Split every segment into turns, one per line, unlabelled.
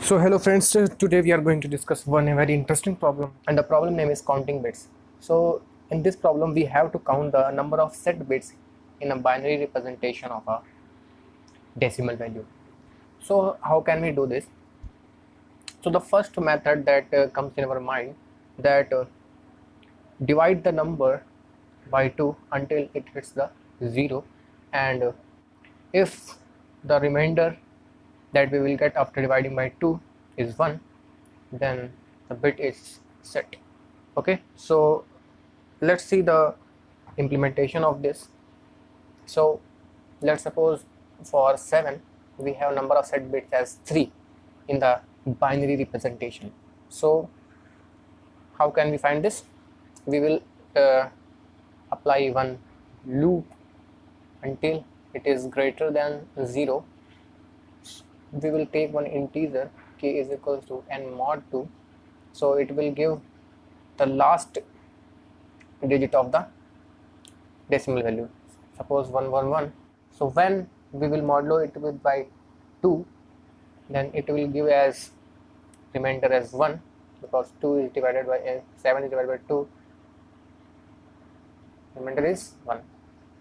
So hello friends, today we are going to discuss one very interesting problem, and the problem name is counting bits. So in this problem we have to count the number of set bits in a binary representation of a decimal value. So how can we do this? So the first method that comes in our mind, that divide the number by 2 until it hits the 0, and if the remainder that we will get after dividing by 2 is 1, then the bit is set. Okay, so let's see the implementation of this. So let's suppose for 7 we have number of set bits as 3 in the binary representation. So how can we find this? We will apply one loop until it is greater than 0. We will take one integer k is equals to n mod 2, so it will give the last digit of the decimal value, suppose 111. So when we will modulo it with by 2, then it will give as remainder as 1, because 2 is divided by 7 is divided by 2, remainder is 1.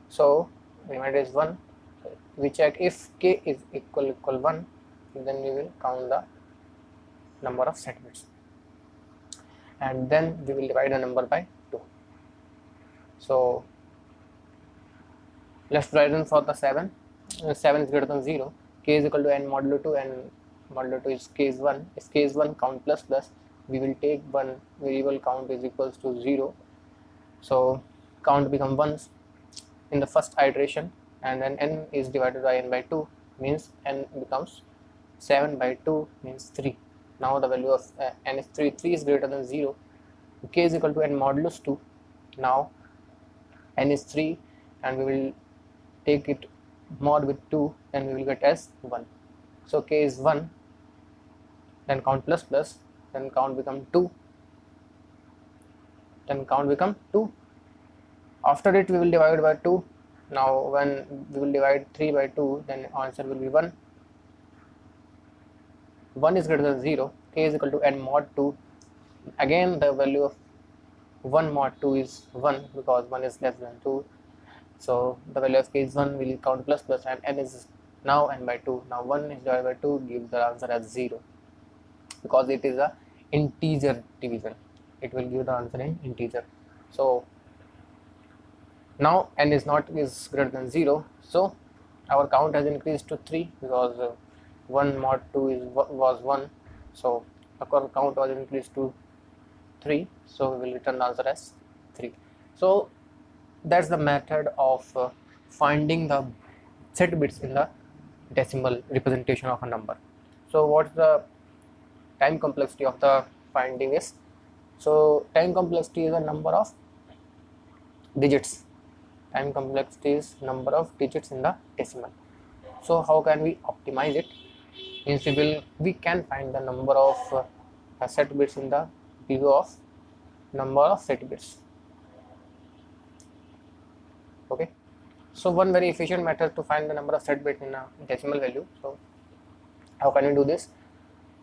So remainder is 1. We check if k is equal 1, then we will count the number of set bits, and then we will divide the number by 2. So let's try run for the 7. 7 is greater than 0, k is equal to n modulo 2, and modulo 2 is k is 1. If k is 1, count plus plus, we will take one variable count is equals to 0, so count become ones in the first iteration, and then n is divided by n by 2, means n becomes 7 by 2 means 3. Now the value of n is 3. 3 is greater than 0. K is equal to n modulus 2. Now n is 3, and we will take it mod with 2, then we will get as 1. So k is 1, then count plus plus, then count become 2, then count become 2. After it we will divide by 2. Now when we will divide 3 by 2, then answer will be 1. 1 is greater than 0, k is equal to n mod 2. Again the value of 1 mod 2 is 1, because 1 is less than 2. So the value of k is 1, we will count plus plus, and n is now n by 2. Now 1 is divided by 2 gives the answer as 0, because it is a integer division. It will give the answer in integer. So now n is greater than 0, so our count has increased to 3, because 1 mod 2 was 1, so our count was increased to 3, so we will return the answer as 3. So that's the method of finding the set bits in the decimal representation of a number. So what's the time complexity of the finding is? So time complexity is a number of digits. Time complexity is number of digits in the decimal. So how can we optimize it? Means we can find the number of set bits in the value of number of set bits. Okay, so one very efficient method to find the number of set bits in a decimal value. So how can we do this?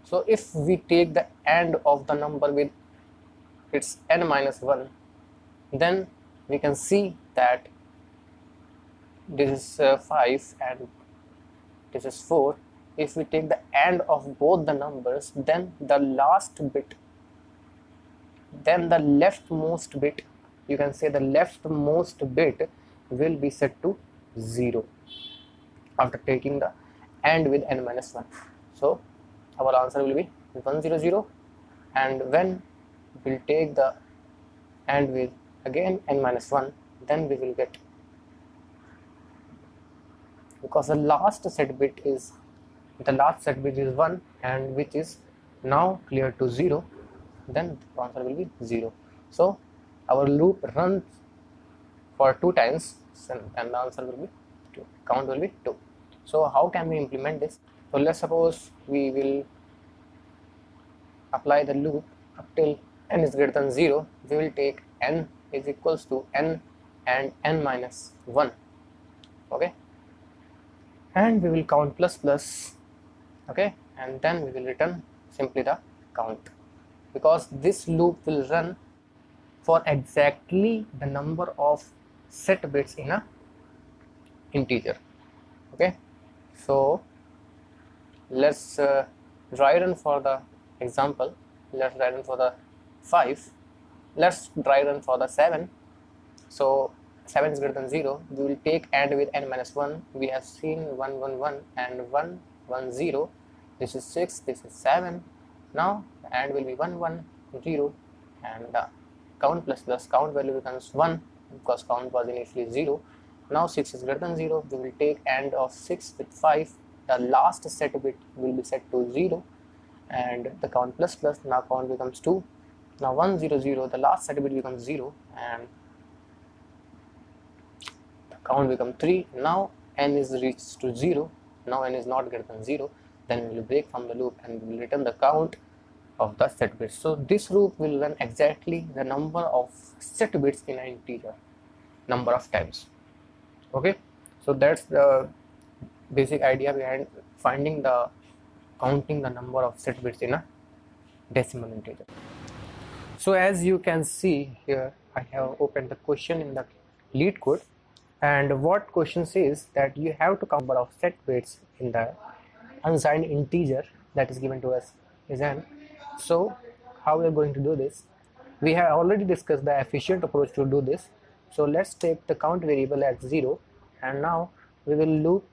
So if we take the AND of the number with its n minus 1, then we can see that this is 5 and this is 4. If we take the AND of both the numbers, then the last bit, then the leftmost bit, you can say the leftmost bit will be set to 0 after taking the AND with n minus 1. So our answer will be 100, and when we'll take the AND with again n minus 1, then we will get, because the last set bit is 1, and which is now clear to 0, then the answer will be 0. So our loop runs for 2 times, and the answer will be 2, count will be 2. So how can we implement this? So let's suppose we will apply the loop up till n is greater than 0. We will take n is equals to n and n minus 1. Okay, and we will count plus plus. Okay, and then we will return simply the count, because this loop will run for exactly the number of set bits in a integer. Okay, so let's dry run for the example. Let's dry run for the 5. Let's dry run for the 7. So 7 is greater than 0. We will take AND with n minus 1. We have seen 1 1 1 and 1 1 0. This is 6, this is 7. Now AND will be 1 1 0, and the count plus count value becomes 1 because count was initially 0. Now 6 is greater than 0. We will take AND of 6 with 5. The last set bit will be set to 0, and the count plus now count becomes 2. Now 1 0 0, the last set bit becomes 0, and the count becomes 3. Now n is reached to 0. Now n is not greater than 0. Then we will break from the loop and we will return the count of the set bits. So this loop will run exactly the number of set bits in an integer number of times. Okay, so that's the basic idea behind counting the number of set bits in a decimal integer. So as you can see here, I have opened the question in the LeetCode, and what question says that you have to count the number of set bits in the unsigned integer that is given to us is n. So how we are going to do this? We have already discussed the efficient approach to do this. So let's take the count variable as 0, and now we will loop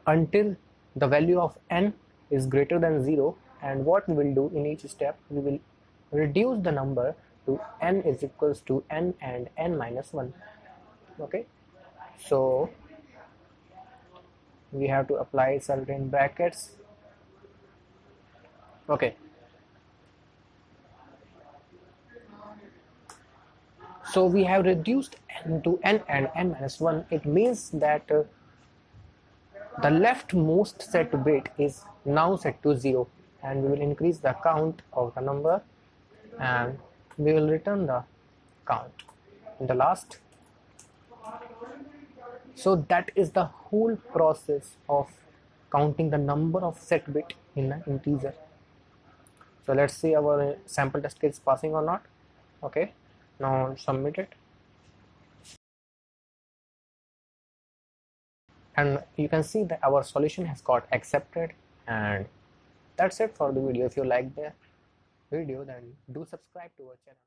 until the value of n is greater than 0. And what we will do in each step, we will reduce the number to n is equals to n and n minus 1. Okay, so we have to apply certain brackets. Okay, so we have reduced n to n and n minus 1. It means that the leftmost set bit is now set to 0, and we will increase the count of the number and we will return the count in the last. So that is the whole process of counting the number of set bit in an integer. So let's see our sample test case passing or not. Okay, now submit it, and you can see that our solution has got accepted. And that's it for the video. If you like the video, then do subscribe to our channel.